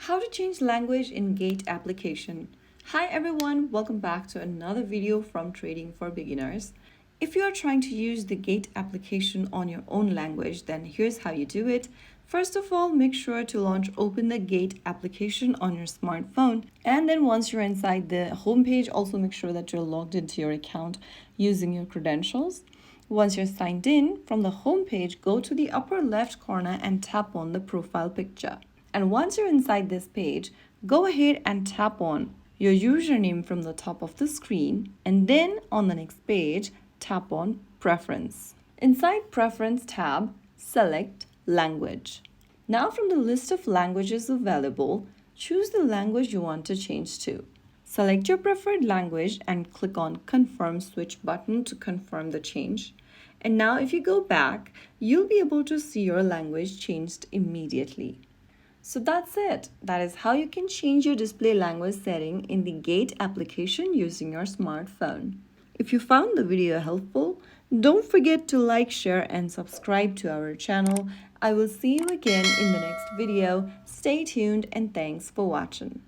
How to change language in Gate application. Hi everyone, welcome back to another video from Trading for Beginners. If you are trying to use the Gate application on your own language, then here's how you do it. First of all, make sure to open the Gate application on your smartphone. And then once you're inside the homepage, also make sure that you're logged into your account using your credentials. Once you're signed in, from the homepage, go to the upper left corner and tap on the profile picture. And once you're inside this page, go ahead and tap on your username from the top of the screen, and then on the next page, tap on Preference. Inside Preference tab, select Language. Now from the list of languages available, choose the language you want to change to. Select your preferred language and click on Confirm Switch button to confirm the change. And now if you go back, you'll be able to see your language changed immediately. So that's it. That is how you can change your display language setting in the Gate application using your smartphone. If you found the video helpful, don't forget to like, share, and subscribe to our channel. I will see you again in the next video. Stay tuned and thanks for watching.